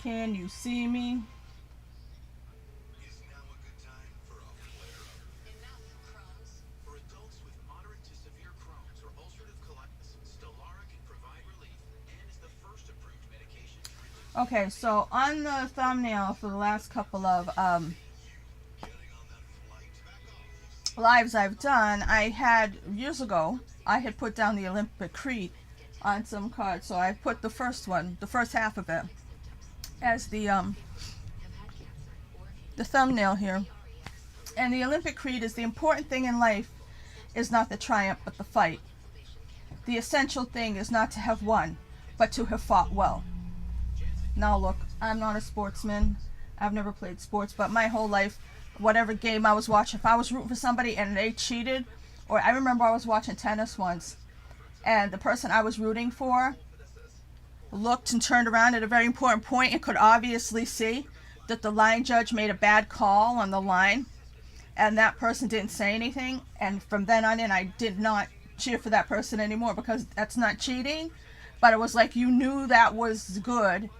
Can you see me? Okay, so on the thumbnail for the last couple of lives I've done, I had years ago, I had put down the Olympic Creed on some cards. So I put the first one, the first half of it, as the thumbnail here. And the Olympic Creed is: the important thing in life is not the triumph but the fight. The essential thing is not to have won, but to have fought well. Now look, I'm not a sportsman. I've never played sports, but my whole life, whatever game I was watching, if I was rooting for somebody and they cheated, or I remember I was watching tennis once, and the person I was rooting for looked and turned around at a very important point and could obviously see that the line judge made a bad call on the line, and that person didn't say anything. And from then on in, I did not cheer for that person anymore, because that's not cheating, but it was like you knew that was good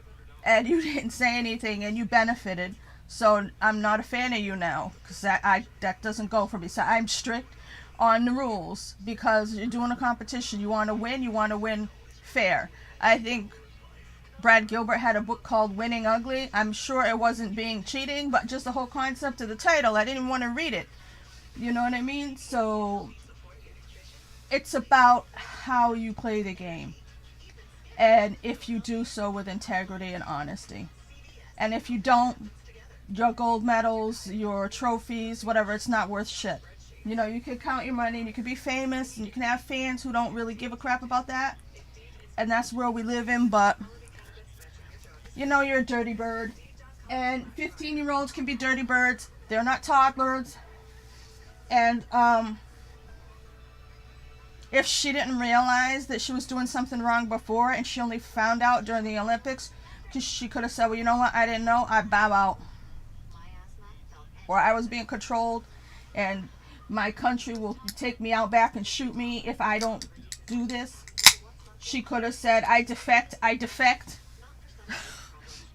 and you didn't say anything and you benefited. So I'm not a fan of you now, because that doesn't go for me. So I'm strict on the rules, because you're doing a competition. You want to win fair. I think Brad Gilbert had a book called Winning Ugly. I'm sure it wasn't being cheating, but just the whole concept of the title, I didn't even want to read it. You know what I mean? So it's about how you play the game, and if you do so with integrity and honesty. And if you don't, your gold medals, your trophies, whatever, it's not worth shit. You know, you can count your money and you can be famous and you can have fans who don't really give a crap about that. And that's where we live in, but you know, you're a dirty bird. And 15-year-olds can be dirty birds. They're not toddlers. And if she didn't realize that she was doing something wrong before and she only found out during the Olympics, she could have said, well, you know what, I didn't know, I bow out. Or I was being controlled and my country will take me out back and shoot me if I don't do this. She could have said, I defect.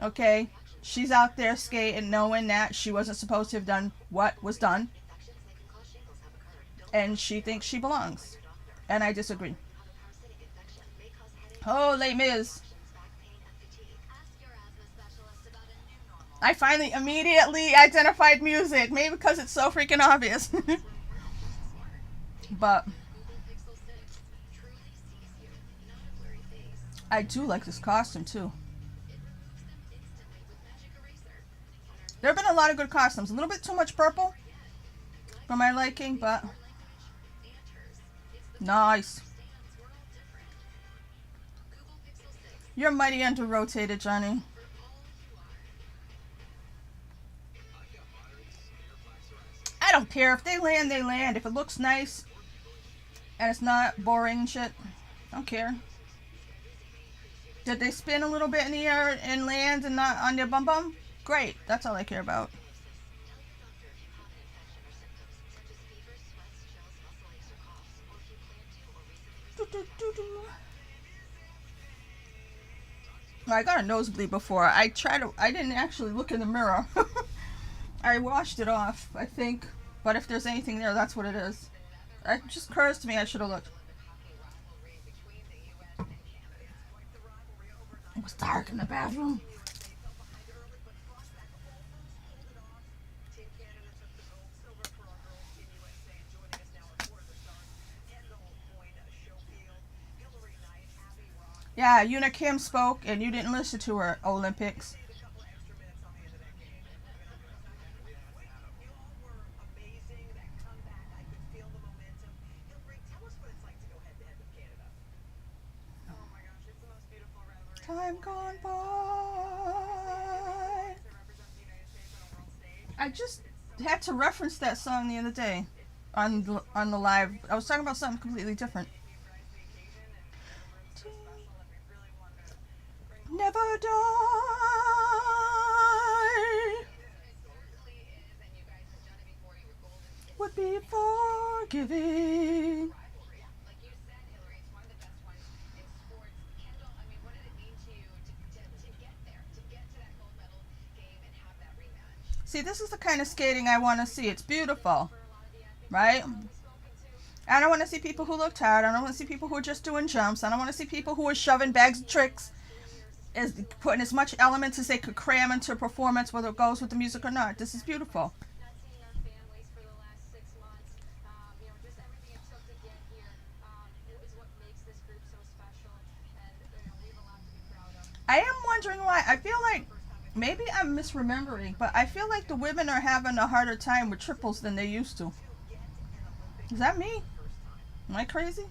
Okay, she's out there skating knowing that she wasn't supposed to have done what was done, and she thinks she belongs, and I disagree. Oh, Les Mis. I finally immediately identified music, maybe because it's so freaking obvious. But I do like this costume too. There have been a lot of good costumes. A little bit too much purple for my liking, but nice. You're mighty under-rotated, Johnny. I don't care. If they land, they land. If it looks nice and it's not boring and shit, I don't care. Did they spin a little bit in the air and land and not on their bum bum? Great. That's all I care about. I got a nosebleed before. I didn't actually look in the mirror. I washed it off, I think. But if there's anything there, that's what it is. It just occurs to me I should have looked. It was dark in the bathroom. Yeah, Una Kim spoke and you didn't listen to her, Olympics. Time gone by. I just had to reference that song the other day on the live. I was talking about something completely different. Never die would be forgiving. See, this is the kind of skating I want to see. It's beautiful, right? I don't want to see people who look tired. I don't want to see people who are just doing jumps. I don't want to see people who are shoving bags of tricks, is putting as much elements as they could cram into a performance, whether it goes with the music or not. This is beautiful. I am wondering why. I feel like maybe I'm misremembering, but I feel like the women are having a harder time with triples than they used to. Is that me? Am I crazy?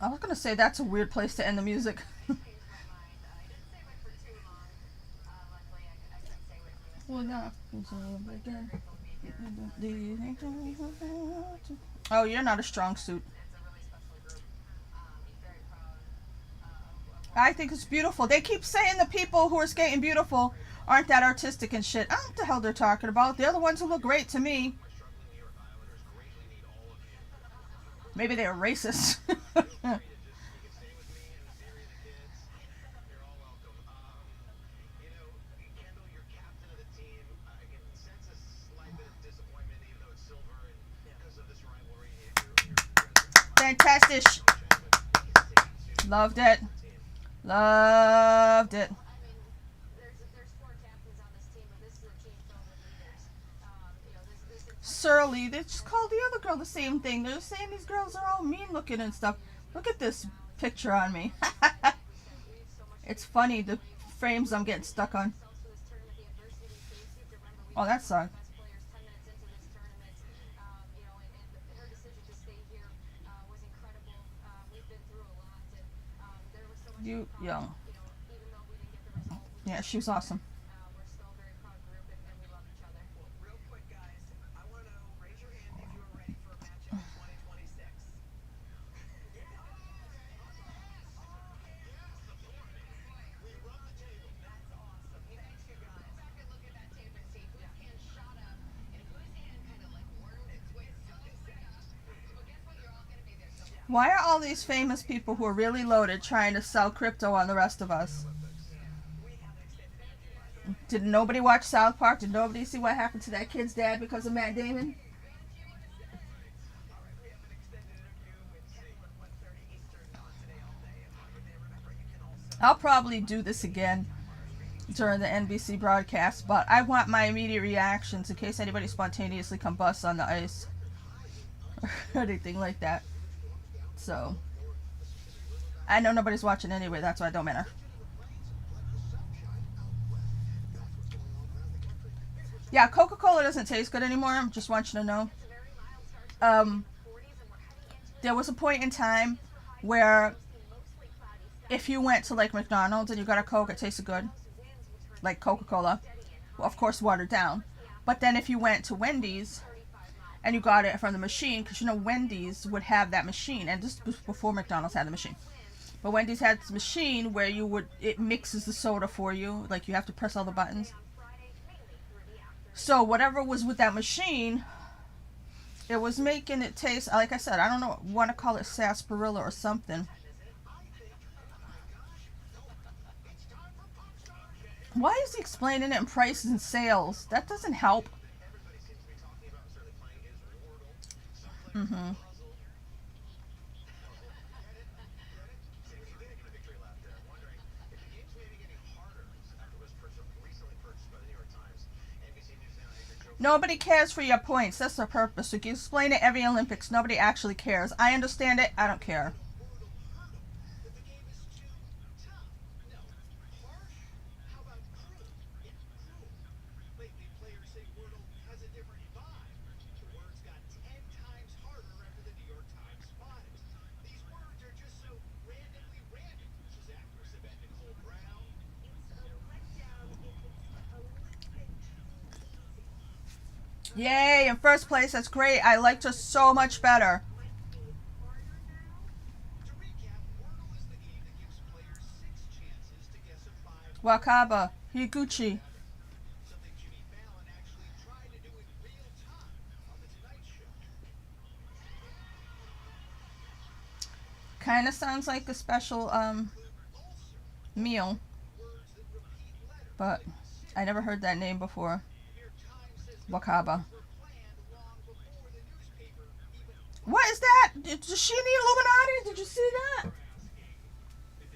I was gonna say that's a weird place to end the music. Oh, you're not a strong suit. I think it's beautiful. They keep saying the people who are skating beautiful aren't that artistic and shit. I don't know what the hell they're talking about. They're the ones who look great to me. Maybe they're racist. Fantastic. Loved it. Loved it. Surly. They just called the other girl the same thing. They're saying these girls are all mean looking and stuff. Look at this picture on me. It's funny the frames I'm getting stuck on. Oh, that song. You young. Yeah, she was awesome. Why are all these famous people who are really loaded trying to sell crypto on the rest of us? Did nobody watch South Park? Did nobody see what happened to that kid's dad because of Matt Damon? I'll probably do this again during the NBC broadcast, but I want my immediate reactions in case anybody spontaneously combusts on the ice or anything like that. So, I know nobody's watching anyway, that's why it don't matter. Yeah, Coca-Cola doesn't taste good anymore. I just want you to know. Um, there was a point in time where if you went to like McDonald's and you got a Coke, it tasted good, like Coca-Cola. Well, of course, watered down. But then if you went to Wendy's and you got it from the machine, because you know Wendy's would have that machine, and this was before McDonald's had the machine. But Wendy's had this machine where it mixes the soda for you, like you have to press all the buttons. So whatever was with that machine, it was making it taste, like I said, I don't know, want to call it sarsaparilla or something. Why is he explaining it in prices and sales? That doesn't help. Mm-hmm. Nobody cares for your points. That's the purpose. So you explain it every Olympics. Nobody actually cares. I understand it. I don't care. Yay, in first place. That's great. I liked her so much better. Wakaba, Higuchi. Kind of sounds like a special meal, but I never heard that name before. Wakaba. What is that? Is she in the Illuminati? Did you see that?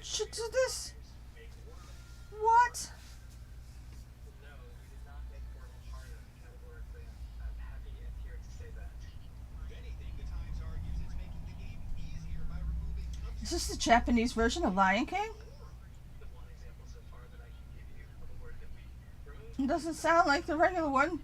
She did this. What? Is this the Japanese version of Lion King? It doesn't sound like the regular one.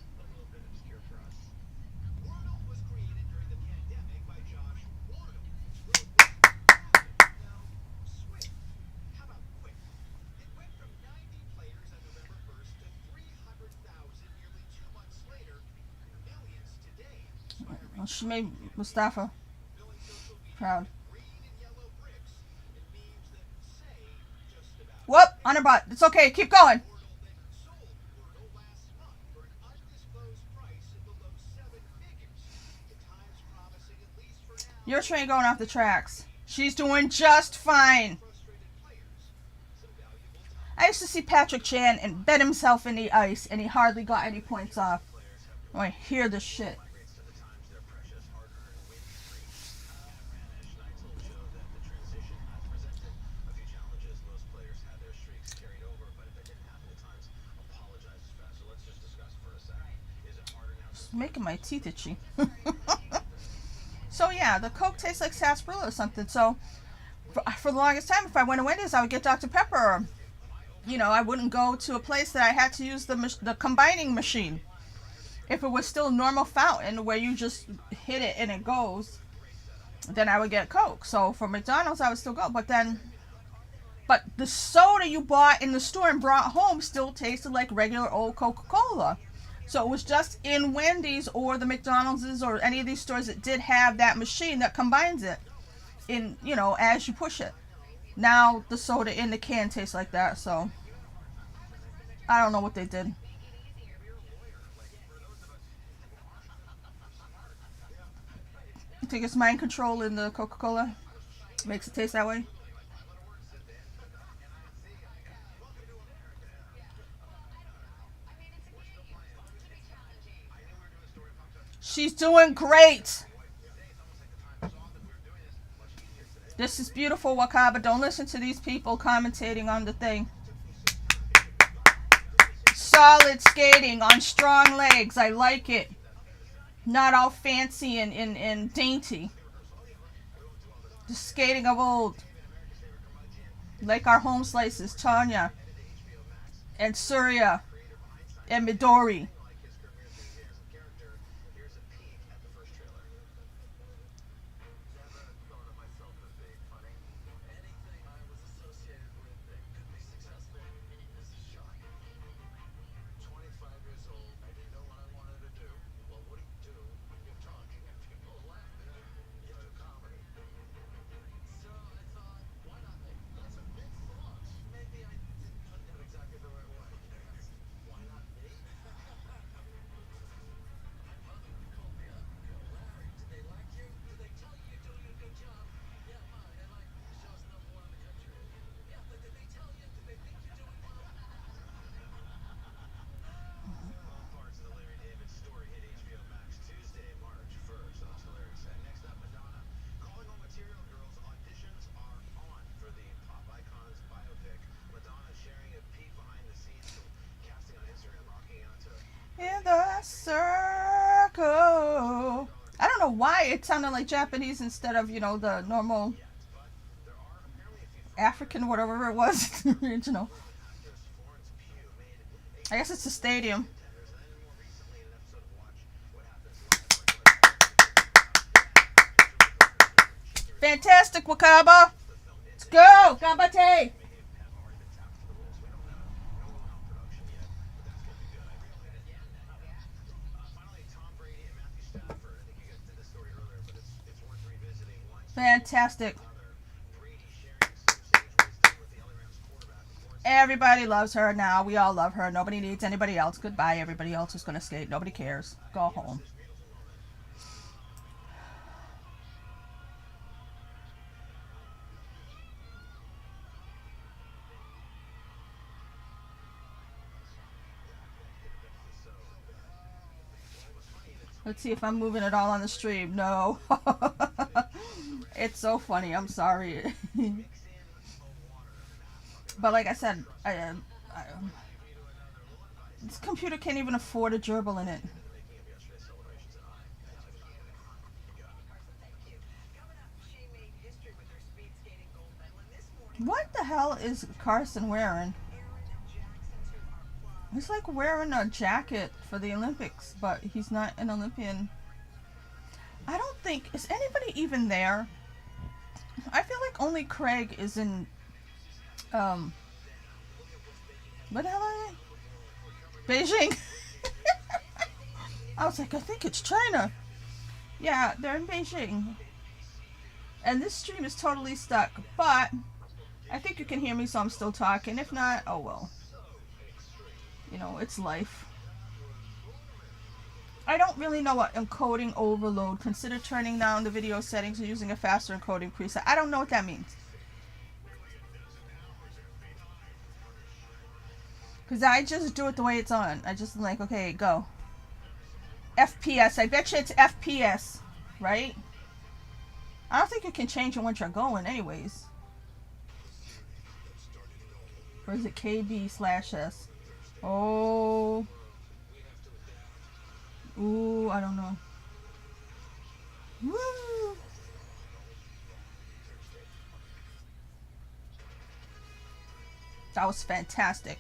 Well, she made Mustafa proud. Whoop! On her butt. It's okay. Keep going. Your train going off the tracks. She's doing just fine. I used to see Patrick Chan embed himself in the ice, and he hardly got any points off. Oh, I hear this shit. It's making my teeth itchy. So yeah, the Coke tastes like sarsaparilla or something. So for the longest time, if I went to Wendy's, I would get Dr. Pepper. Or, you know, I wouldn't go to a place that I had to use the combining machine. If it was still a normal fountain where you just hit it and it goes, then I would get Coke. So for McDonald's, I would still go. But the soda you bought in the store and brought home still tasted like regular old Coca-Cola. So it was just in Wendy's or the McDonald's or any of these stores that did have that machine that combines it in, you know, as you push it. Now the soda in the can tastes like that, so I don't know what they did. You think it's mind control in the Coca-Cola? Makes it taste that way? She's doing great. This is beautiful, Wakaba. Don't listen to these people commentating on the thing. Solid skating on strong legs. I like it. Not all fancy and dainty. Just skating of old. Like our home slices, Tanya and Surya and Midori. In the circle. I don't know why it sounded like Japanese instead of, you know, the normal African, whatever it was, the original. I guess it's the stadium. Fantastic, Wakaba. Let's go. Gambate. Fantastic. Everybody loves her now. We all love her. Nobody needs anybody else. Goodbye, everybody else who's going to skate. Nobody cares. Go home. Let's see if I'm moving it all on the stream. No. It's so funny. I'm sorry. But like I said, this computer can't even afford a gerbil in it. What the hell is Carson wearing? He's like wearing a jacket for the Olympics, but he's not an Olympian. I don't think, is anybody even there? I feel like only Craig is in, what the hell are they? Beijing? I was like, I think it's China. Yeah, they're in Beijing. And this stream is totally stuck, but I think you can hear me, so I'm still talking. If not, oh well. You know, it's life. I don't really know what encoding overload. Consider turning down the video settings and using a faster encoding preset. I don't know what that means. Because I just do it the way it's on. I just like, okay, go. FPS. I bet you it's FPS, right? I don't think you can change it once you're going anyways. Or is it KB/S? Oh. Ooh, I don't know. Woo. That was fantastic.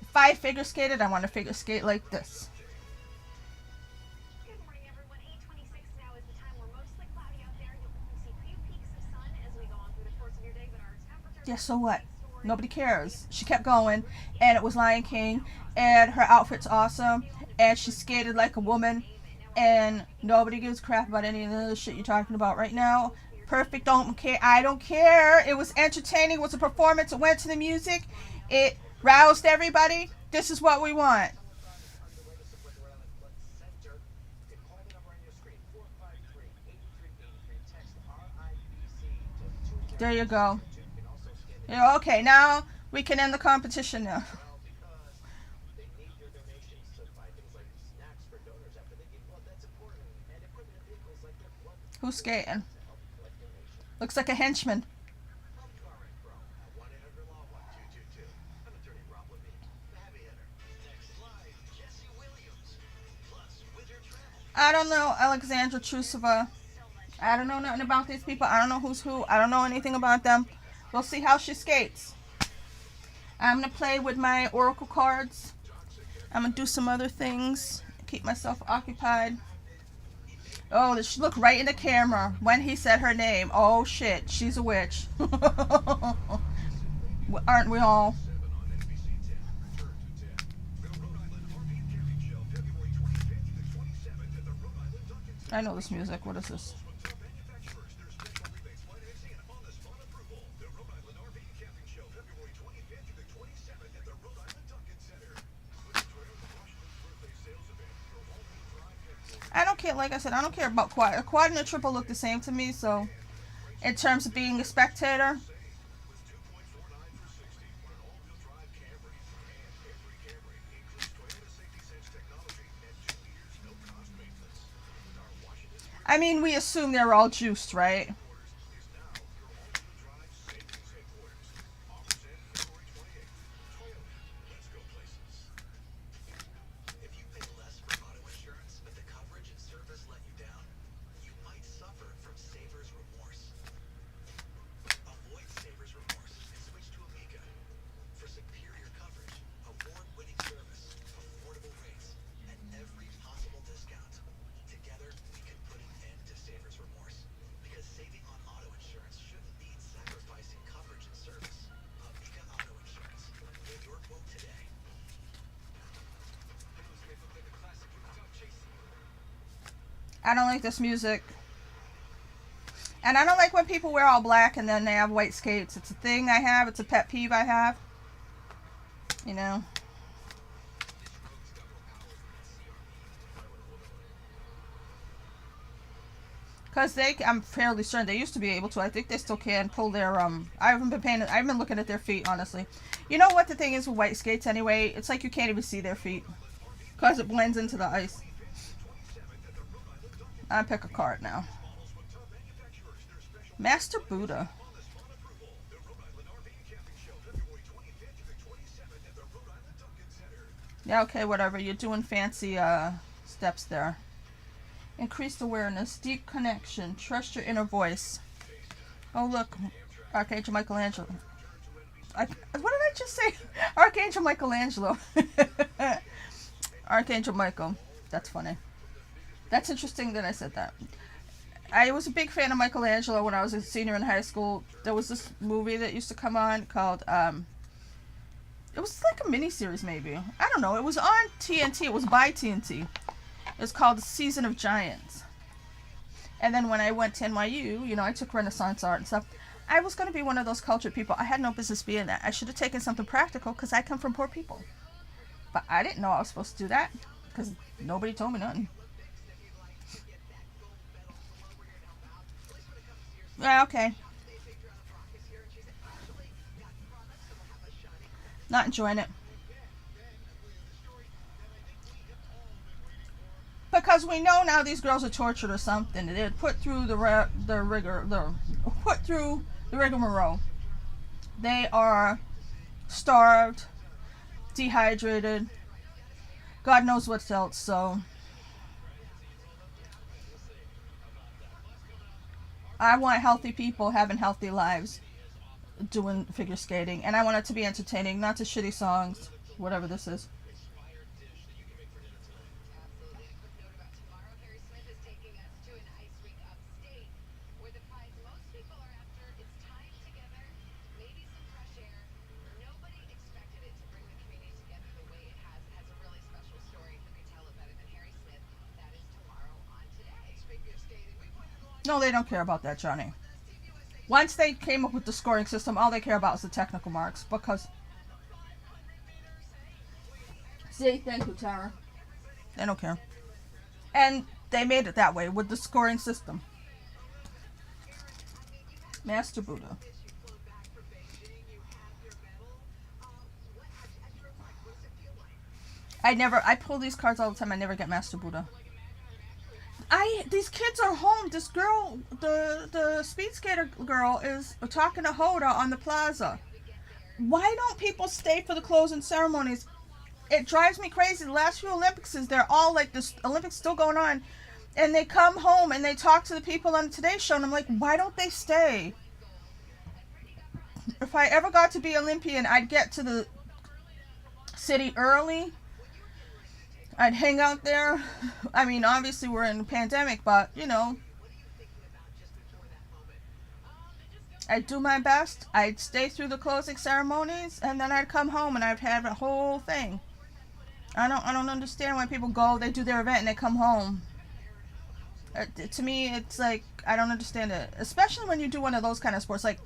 If I figure skated, I want to figure skate like this. Good morning, everyone. 8:26 now is the time. We're mostly cloudy out there. You'll see a few peaks of sun as we go on through the course of your day, but our temperature... Yeah, so what? Nobody cares. She kept going, and it was Lion King, and her outfit's awesome, and she skated like a woman, and nobody gives a crap about any of the shit you're talking about right now. Perfect, don't care. I don't care. It was entertaining. It was a performance. It went to the music. It roused everybody. This is what we want. There you go. Yeah, okay, now we can end the competition now. Who's skating? Looks like a henchman. I don't know Alexandra Trusova. I don't know nothing about these people. I don't know who's who. I don't know anything about them. We'll see how she skates. I'm going to play with my oracle cards. I'm going to do some other things. Keep myself occupied. Oh, she looked right in the camera when he said her name. Oh, shit. She's a witch. Aren't we all? I know this music. What is this? I don't care, like I said, I don't care about quad. A quad and a triple look the same to me, so in terms of being a spectator. I mean, we assume they're all juiced, right? I don't like this music. And I don't like when people wear all black and then they have white skates. It's a thing I have. It's a pet peeve I have. You know. Because I'm fairly certain they used to be able to. I think they still can pull their, I haven't been looking at their feet, honestly. You know what the thing is with white skates anyway? It's like you can't even see their feet. Because it blends into the ice. I pick a card now. Master Buddha. Yeah, okay, whatever. You're doing fancy, steps there. Increased awareness, deep connection, trust your inner voice. Oh, look, Archangel Michelangelo. What did I just say? Archangel Michelangelo. Archangel Michael. That's funny. That's interesting that I said that. I was a big fan of Michelangelo when I was a senior in high school. There was this movie that used to come on called, it was like a miniseries maybe. I don't know. It was on TNT. It was by TNT. It was called The Season of Giants. And then when I went to NYU, you know, I took Renaissance art and stuff. I was going to be one of those cultured people. I had no business being that. I should have taken something practical because I come from poor people. But I didn't know I was supposed to do that because nobody told me nothing. Yeah, okay. Not enjoying it. Because we know now these girls are tortured or something. They're put through the rigmarole. They are starved, dehydrated, God knows what else. So I want healthy people having healthy lives doing figure skating, and I want it to be entertaining, not to shitty songs, whatever this is. No, they don't care about that, Johnny. Once they came up with the scoring system, all they care about is the technical marks. Because, see, thank you, Tara. They don't care. And they made it that way with the scoring system. Master Buddha. I pull these cards all the time. I never get Master Buddha. These kids are home. This girl, the speed skater girl, is talking to Hoda on the plaza. Why don't people stay for the closing ceremonies? It drives me crazy. The last few Olympics, they're all like, this Olympics still going on, and they come home and they talk to the people on the Today Show, and I'm like, why don't they stay? If I ever got to be Olympian, I'd get to the city early. I'd hang out there. I mean, obviously we're in a pandemic, but, you know, I'd do my best. I'd stay through the closing ceremonies, and then I'd come home and I'd have a whole thing. I don't understand why people go, they do their event, and they come home. To me, it's like, I don't understand it. Especially when you do one of those kind of sports, like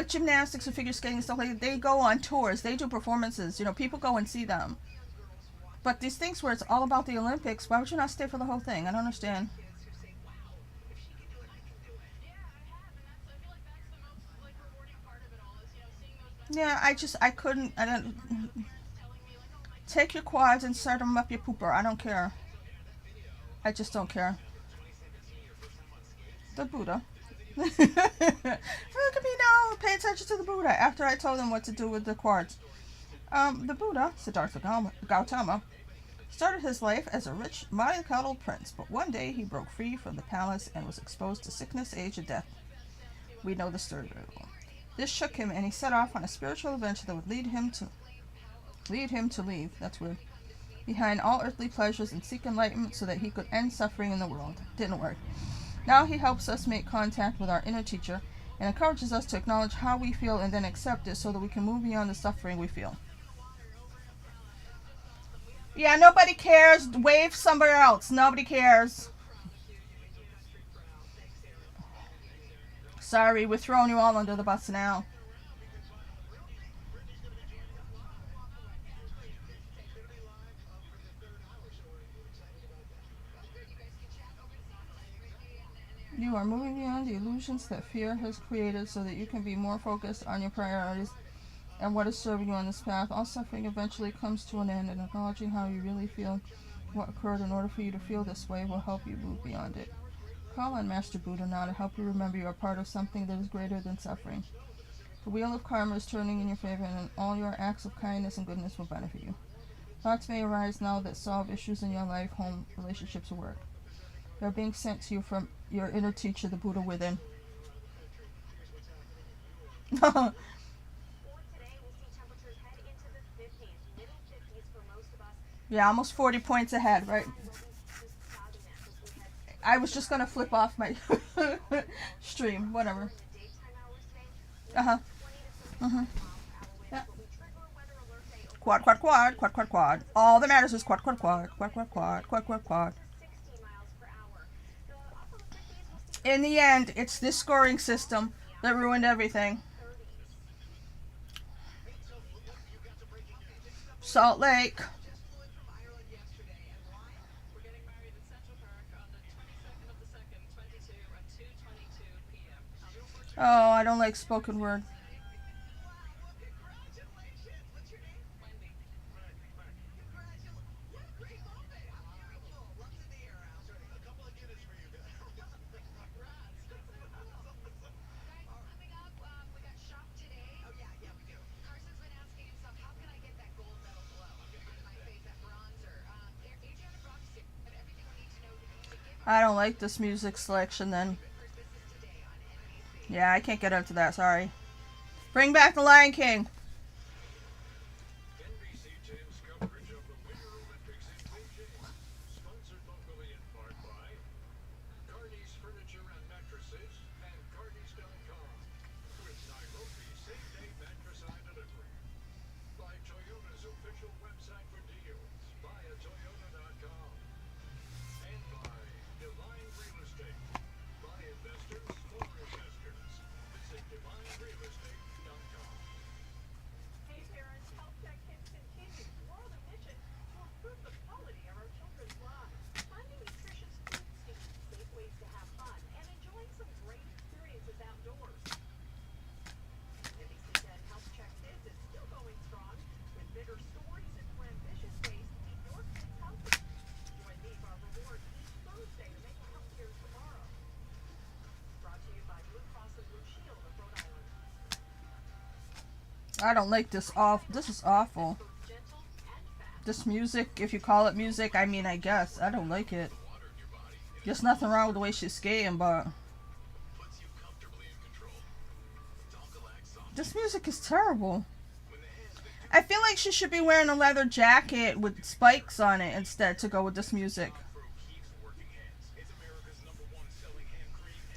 gymnastics and figure skating and stuff like that. They go on tours, they do performances, you know, people go and see them. But these things where it's all about the Olympics, why would you not stay for the whole thing? I don't understand. Yeah, I couldn't, I don't, take your quads and start them up your pooper. I don't care. I just don't care. The Buddha. Look at me now, pay attention to the Buddha, after I told him what to do with the quartz. The Buddha, Siddhartha Gautama, started his life as a rich, mollycoddled prince, but one day he broke free from the palace and was exposed to sickness, age, and death. We know the story very well. This shook him, and he set off on a spiritual adventure that would lead him to leave, that's weird, behind all earthly pleasures and seek enlightenment so that he could end suffering in the world. Didn't work. Now he helps us make contact with our inner teacher and encourages us to acknowledge how we feel and then accept it so that we can move beyond the suffering we feel. Yeah, nobody cares. Wave somewhere else. Nobody cares. Sorry, we're throwing you all under the bus now. You are moving beyond the illusions that fear has created so that you can be more focused on your priorities and what is serving you on this path. All suffering eventually comes to an end, and acknowledging how you really feel, what occurred in order for you to feel this way, will help you move beyond it. Call on Master Buddha now to help you remember you are part of something that is greater than suffering. The wheel of karma is turning in your favor, and all your acts of kindness and goodness will benefit you. Thoughts may arise now that solve issues in your life, home, relationships, or work. They are being sent to you from your inner teacher, the Buddha within. Yeah, almost 40 points ahead, right? I was just gonna flip off my stream, whatever. Uh-huh. Uh-huh. Yeah. Quad, quad, quad, quad, quad, quad. All that matters is quad, quad, quad, quad, quad, quad, quad, quad, quad. In the end, it's this scoring system that ruined everything. Salt Lake. Oh, I don't like spoken word. I don't like this music selection then. Yeah, I can't get into that, sorry. Bring back the Lion King. I don't like this this is awful. This music, if you call it music, I mean, I guess. I don't like it. There's nothing wrong with the way she's skating, but this music is terrible. I feel like she should be wearing a leather jacket with spikes on it instead to go with this music.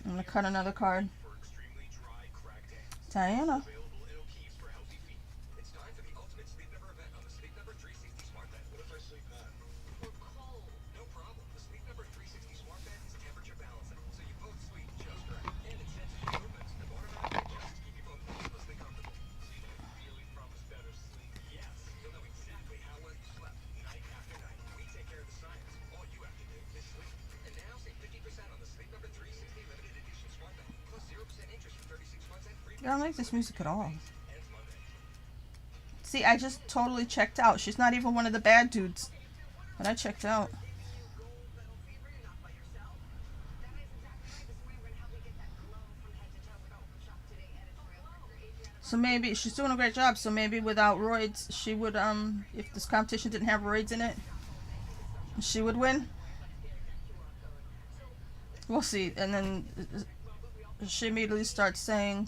I'm gonna cut another card. Diana. I don't like this music at all. See, I just totally checked out. She's not even one of the bad dudes. But I checked out. So maybe she's doing a great job. So maybe without roids, she would if this competition didn't have roids in it, she would win. We'll see. And then she immediately starts saying,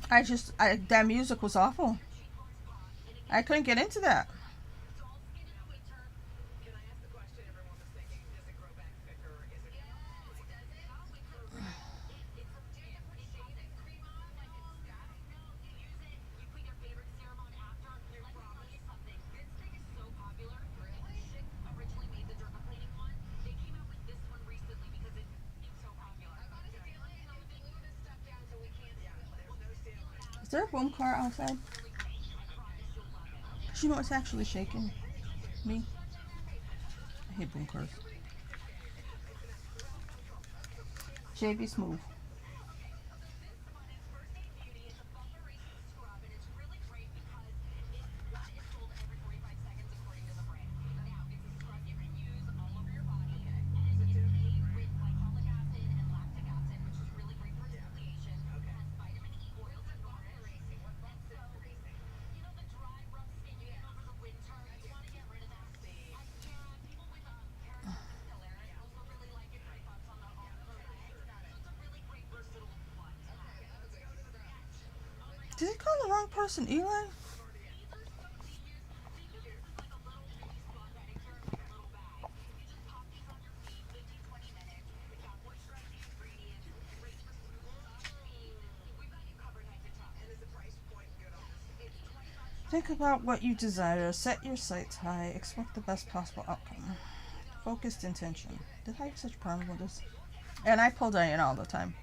That music was awful. I couldn't get into that. Is there a boom car outside? You know it's actually shaking me. I hate boom cars. JB Smooth. Did he call the wrong person Eli? Think about what you desire. Set your sights high. Expect the best possible outcome. Focused intention. Did I have such problems with this? And I pull Diane all the time.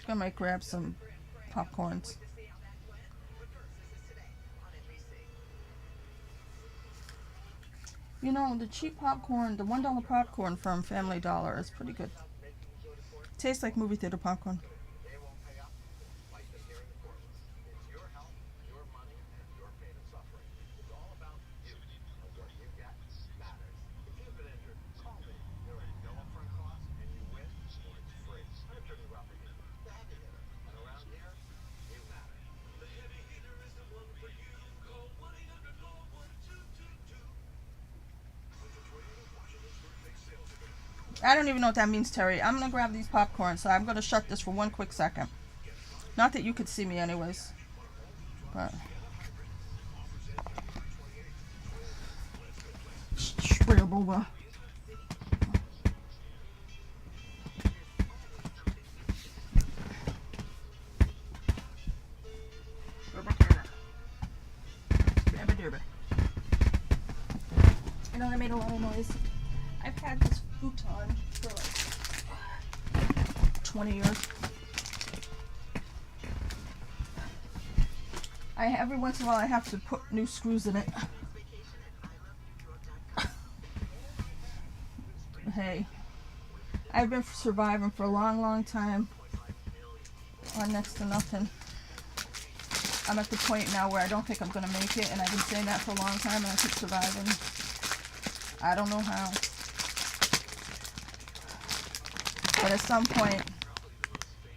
I might grab some popcorns. You know, the cheap popcorn, the $1 popcorn from Family Dollar is pretty good. Tastes like movie theater popcorn. I don't even know what that means, Terry. I'm going to grab these popcorn, so I'm going to shut this for one quick second. Not that you could see me anyways. But... I know that made a lot of noise. I've had this futon for like 20 years. Every once in a while I have to put new screws in it. Hey, I've been surviving for a long time on next to nothing. I'm at the point now where I don't think I'm going to make it, and I've been saying that for a long time, and I keep surviving. I don't know how. But at some point,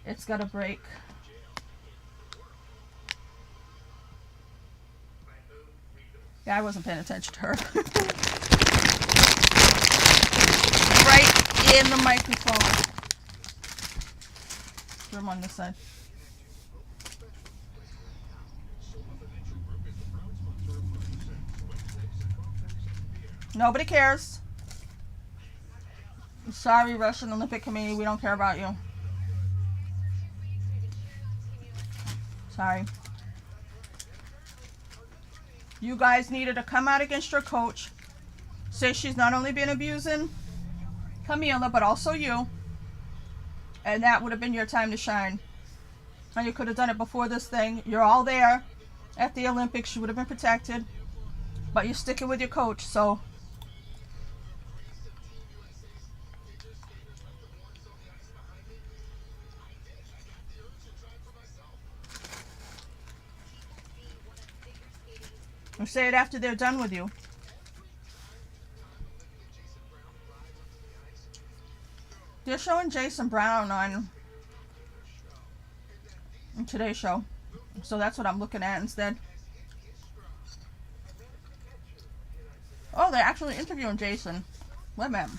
it's got to break. Yeah, I wasn't paying attention to her. Right in the microphone. Room on this side. Nobody cares. I'm sorry, Russian Olympic Committee. We don't care about you. Sorry. You guys needed to come out against your coach. Say she's not only been abusing Camila, but also you. And that would have been your time to shine. And you could have done it before this thing. You're all there at the Olympics. You would have been protected. But you're sticking with your coach, so... Or say it after they're done with you. They're showing Jason Brown on today's show. So that's what I'm looking at instead. Oh, they're actually interviewing Jason. Wait a minute.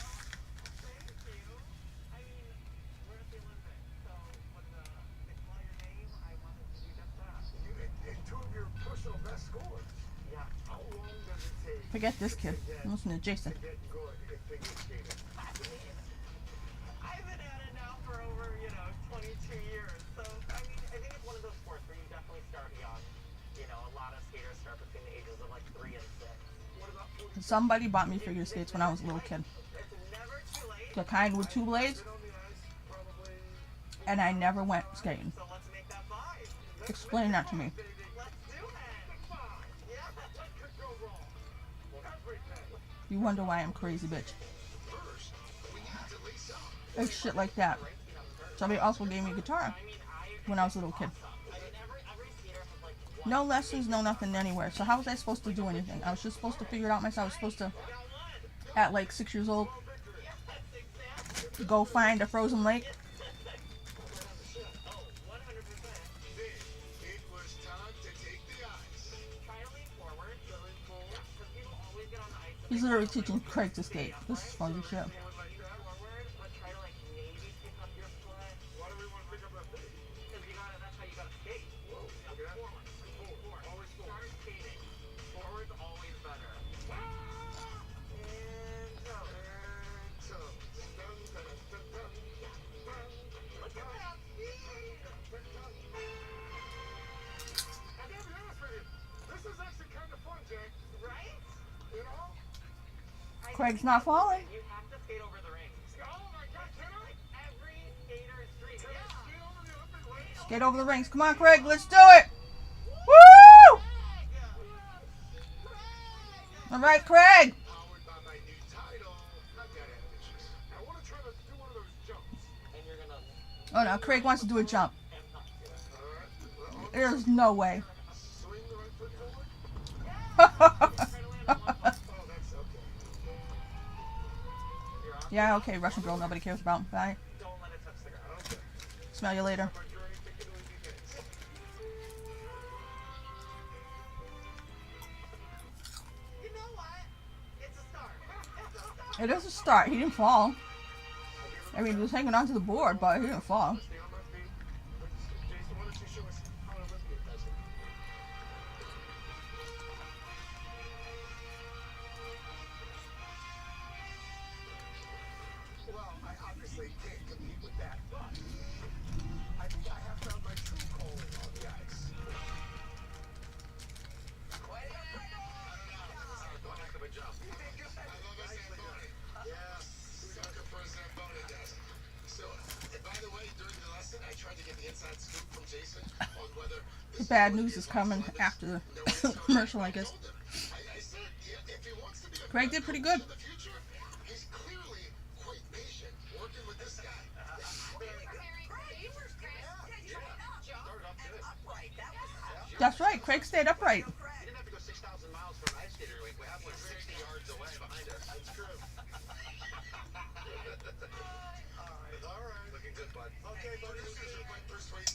Forget this kid. Listen to Jason. I've been at it now for over, 22 years. So, I think it's one of those sports where you definitely start young. A lot of skaters start between the ages of like 3 and 6. Somebody bought me figure skates when I was a little kid. It's never too late. The kind with 2 blades. And I never went skating. So let's make that 5. Explain that to me. Let's do it. Yeah. What could go wrong? You wonder why I'm crazy, bitch. It's shit like that. Somebody also gave me a guitar when I was a little kid. No lessons, no nothing anywhere. So how was I supposed to do anything? I was just supposed to figure it out myself. I was supposed to, at like 6 years old, go find a frozen lake. He's literally teaching Craig to skate. This is funny shit. Craig's not falling. You have to skate over the rings. Oh my God, can I? Every skater is dreaming. Yeah. Skate over the rings. Come on, Craig, let's do it. Woo! All right, Craig. Oh no, Craig wants to do a jump. There's no way. Yeah, okay, Russian girl nobody cares about. Bye. Smell you later. You know what? It's a start. It is a start. He didn't fall. I mean, he was hanging onto the board, but he didn't fall. The bad news is coming after the commercial, I guess. Craig did pretty good. That's right, Craig stayed upright.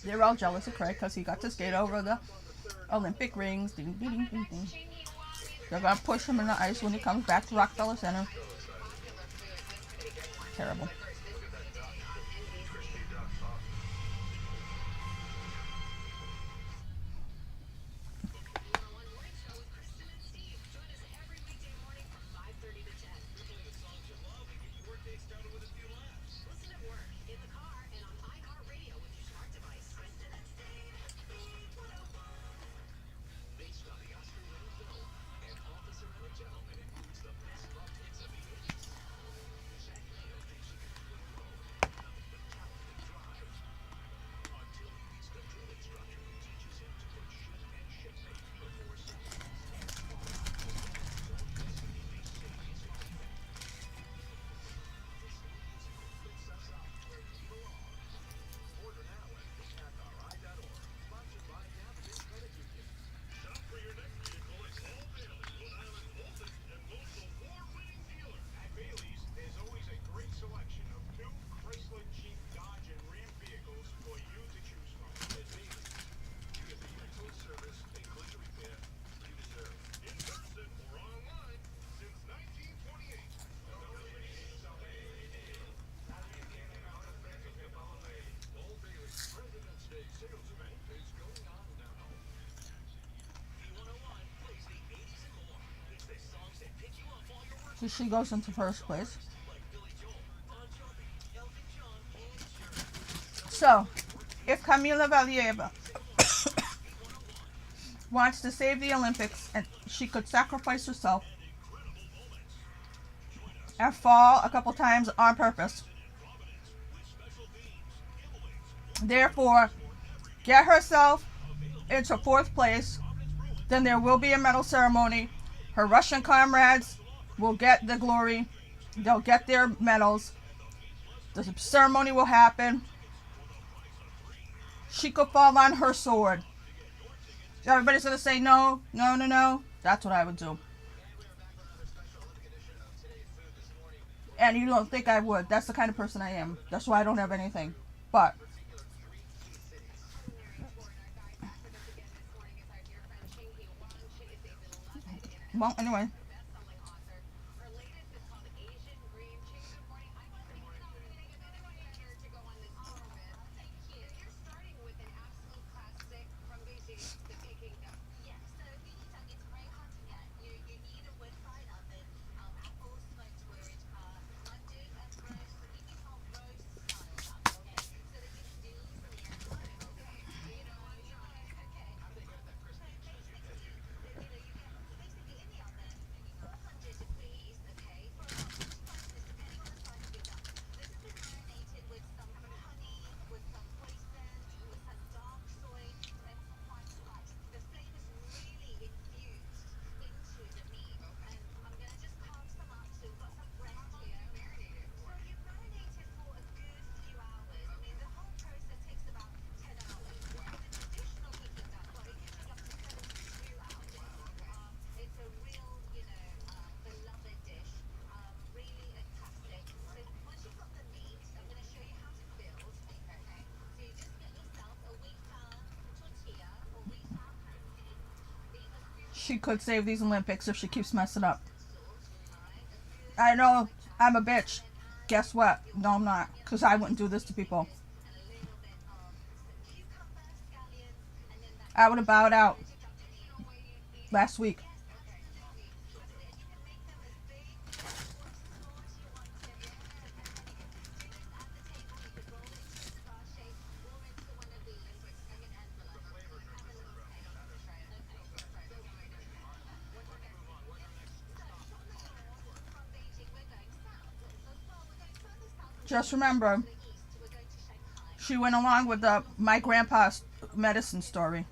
They're all jealous of Craig because he got to skate over the Olympic rings. Ding, ding, ding, ding, ding. They're going to push him in the ice when he comes back to Rockefeller Center. Terrible. So she goes into first place. So, if Camila Valieva wants to save the Olympics and she could sacrifice herself and fall a couple times on purpose, therefore get herself into fourth place, then there will be a medal ceremony. Her Russian comrades will get the glory. They'll get their medals. The ceremony will happen. She could fall on her sword. Everybody's going to say no, no, no, no. That's what I would do. And you don't think I would. That's the kind of person I am. That's why I don't have anything. But well, anyway. She could save these Olympics if she keeps messing up. I know I'm a bitch. Guess what? No, I'm not. Because I wouldn't do this to people. I would have bowed out last week. Just remember, she went along with my grandpa's medicine story.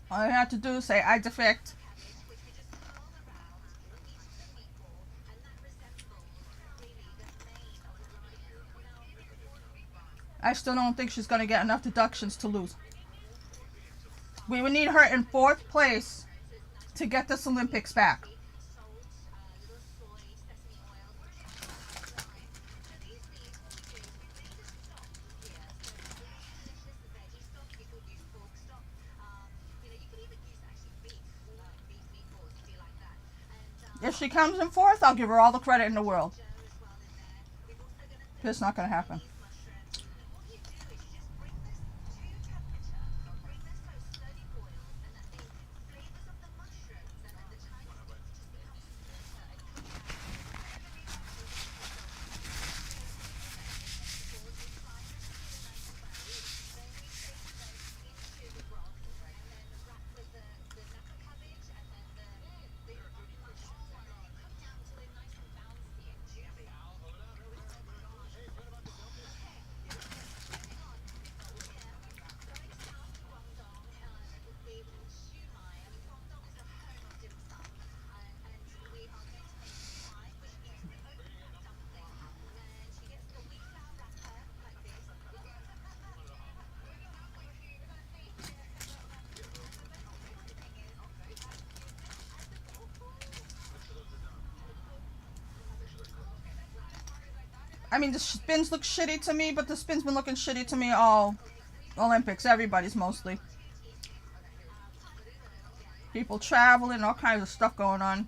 All I have to do is say, I defect. I still don't think she's going to get enough deductions to lose. We would need her in fourth place to get this Olympics back. If she comes in fourth, I'll give her all the credit in the world. But it's not going to happen. I mean, the spins look shitty to me, but the spin's been looking shitty to me all Olympics. Everybody's mostly. People traveling, all kinds of stuff going on.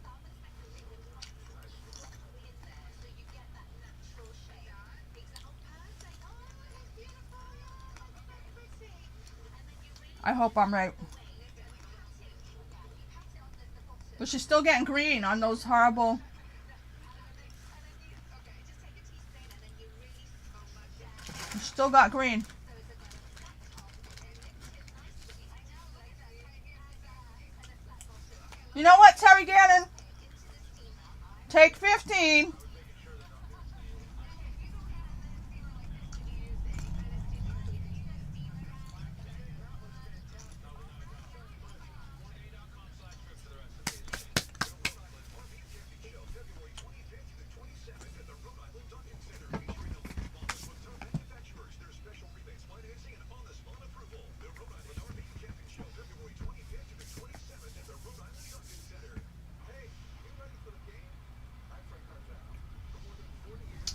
I hope I'm right. But she's still getting green on those horrible. She still got green. You know what, Terry Gannon? Take 15.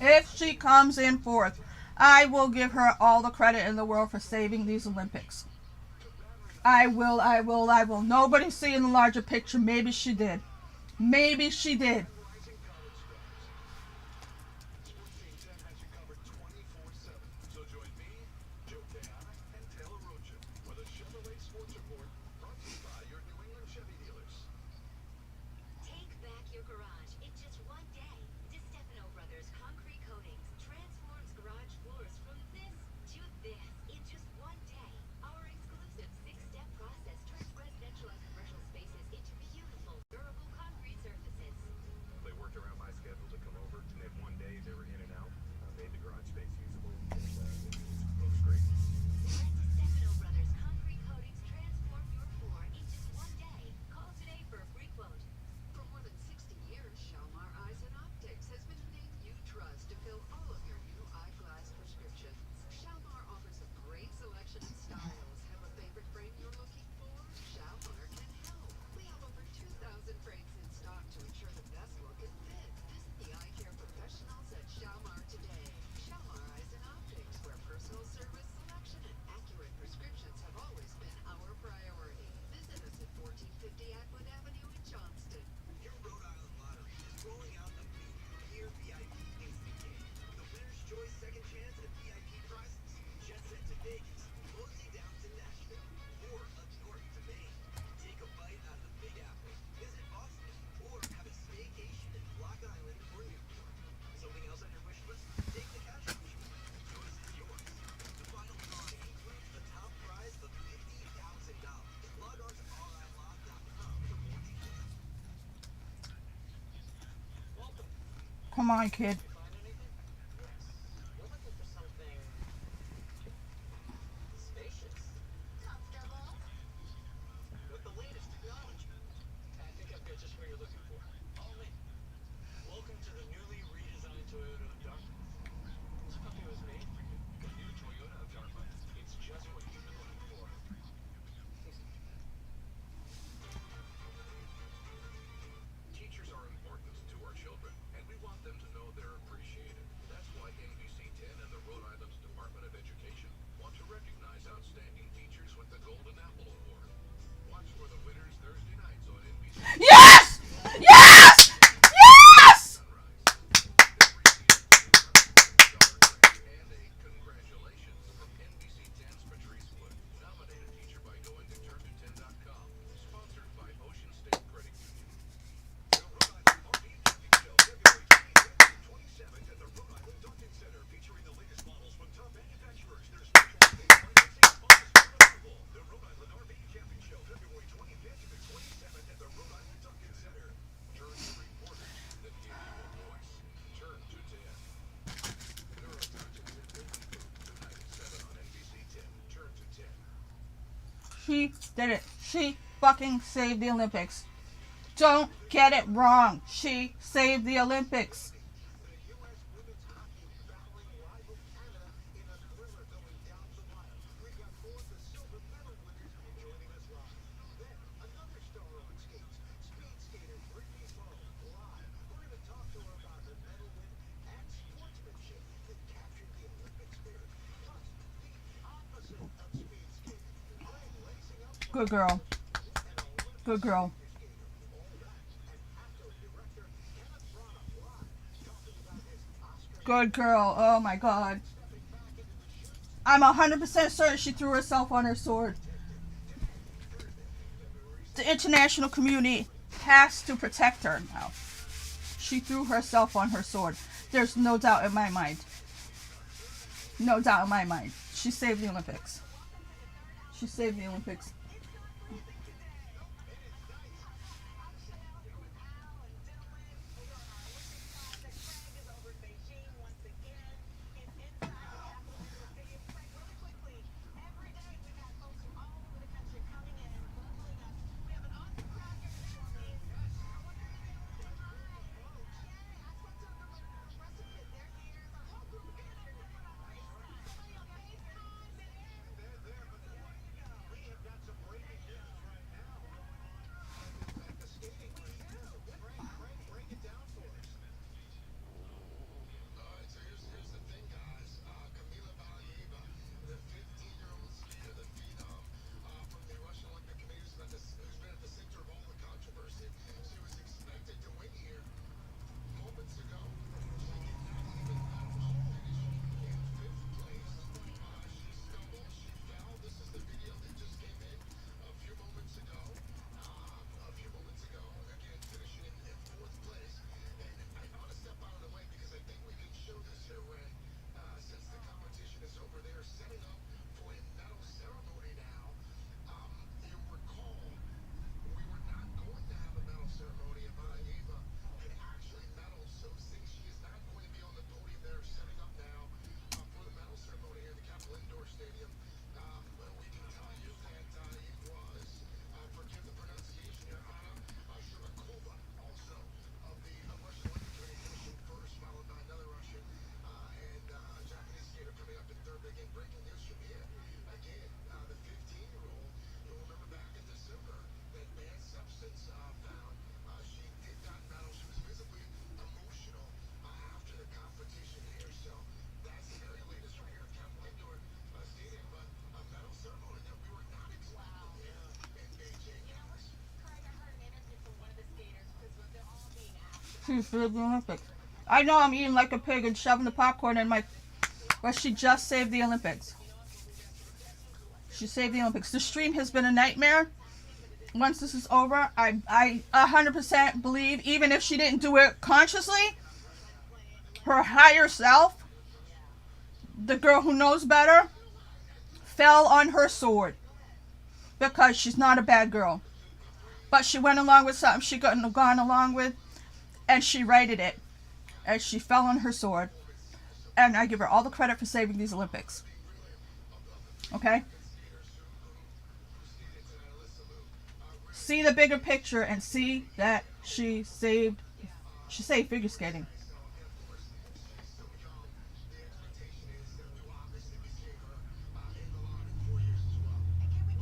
If she comes in fourth, I will give her all the credit in the world for saving these Olympics. I will. Nobody's seeing the larger picture. Maybe she did. Maybe she did. Take back your garage in just one day. DiStefano Brothers Concrete Coatings transforms garage floors from this to this in just one day. Our exclusive six-step process turns residential and commercial spaces into beautiful, durable concrete surfaces. They worked around my schedule to come over, and if one day they were in and out, made the garage space usable, and it looks great. Let DiStefano Brothers Concrete Coatings transform your floor in just one day. Call today for a free quote. For more than 60 years, Shalmar Eyes and Optics has been the name you trust to fill all of your new eyeglass prescriptions. Shalmar offers a great selection of styles. Have a favorite frame you're looking for? Shalmar can help. We have over 2,000 frames in stock to ensure the best look and fit. Visit the eye care professionals at Shalmar today. Shalmar Eyes and Optics, where personal service, selection, and accurate prescriptions have always been our priority. Visit us at 1450 Atwood Avenue in Johnston. Your Rhode Island Lottery is rolling out a mid-year VIP instant game. The Winner's Choice Second Chance and VIP prizes. Jet set to Vegas, mosey down to Nashville, or up north to Maine. Take a bite out of the Big Apple, visit Boston, or have a staycation in Block Island or Newport. Something else on your wish list? Take the cash option. The choice is yours. The final drawing includes the top prize of $50,000. Log on to allilock.com for more details. Come on, kid. Find anything? Yes. We're looking for something spacious. Comfortable? With the latest technology. I think I've got just what you're looking for. Follow me. Welcome to the newly redesigned Toyota of Dartmouth. This puppy was made for you. The new Toyota of Dartmouth. It's just what you've been looking for. Teachers are important to our children, and we want them to know they're appreciated. That's why NBC 10 and the Rhode Island Department of Education want to recognize outstanding teachers with the Golden Apple Award. Watch for the winners Thursday nights on NBC Yes! Yes! Yes! And a congratulations from NBC 10's Patrice Wood. Nominate a teacher by going to turn210.com. Sponsored by Ocean State Credit Union. The Rhode Island RV Camping Show, February 25th and 27th at the Rhode Island Duncan Center, featuring the latest models from top manufacturers. Their special financing on the spot approval. The Rhode Island RV Camping Show, February 25th to the 27th at the Rhode Island Duncan Center. Turn to reporters that give you a voice. Turn to 10. Neurotoxins and baby food tonight at 7 on NBC 10. Turn to 10. She did it. She fucking saved the Olympics. Don't get it wrong. She saved the Olympics. The U.S. women's hockey battling rival Canada in a thriller going down the wire. We've got four of the silver medal winners joining us live. Then, another star on skates, speed skater Brittany Bowe, live. We're going to talk to her about her medal win and sportsmanship that captured the Olympic spirit. Plus, the opposite of speed skating, Greg lacing up Good girl. Good girl. Good girl. Oh my god. I'm 100% certain she threw herself on her sword. The international community has to protect her now. She threw herself on her sword. There's no doubt in my mind. No doubt in my mind. She saved the Olympics. She saved the Olympics. So here's the thing, guys. Kamila Valieva, the 15-year-old skier, the phenom from the Russian Olympic Committee, who's been at the center of all the controversy. She was expected to win here moments ago. She did not even medal. She finished in 5th place. She stumbled. She fell. This is the video that just came in a few moments ago. Again, finishing in 4th place. And I want to step out of the way because I think we can show this here, Ray, since the competition is over there, setting up for a medal ceremony now. You recall, we were not going to have a medal ceremony if Valieva had actually medaled. So since she is not going to be on the podium there, setting up now for the medal ceremony here at the Capitol Indoor Stadium, we can tell you that it was, forgive the pronunciation here, Anna Shirokova, also of the Russian Olympic Committee, finishing first, followed by another Russian and a Japanese skater coming up in third. Again, breaking news from here. Again, the 15-year-old, you'll remember back in December, that banned substance found. She did not medal. She was visibly emotional after the competition here. So that's the very latest right here at Capitol Indoor Stadium. But a medal ceremony that we were not expecting here in Beijing. Craig, I heard an interview from one of the skaters because they're all being asked. She saved the Olympics. I know I'm eating like a pig and shoving the popcorn in my... But she just saved the Olympics. She saved the Olympics. The stream has been a nightmare. Once this is over, I 100% believe, even if she didn't do it consciously, her higher self, the girl who knows better, fell on her sword. Because she's not a bad girl. But she went along with something she couldn't have gone along with, and she righted it. And she fell on her sword. And I give her all the credit for saving these Olympics. Okay? See the bigger picture and see that she saved figure skating.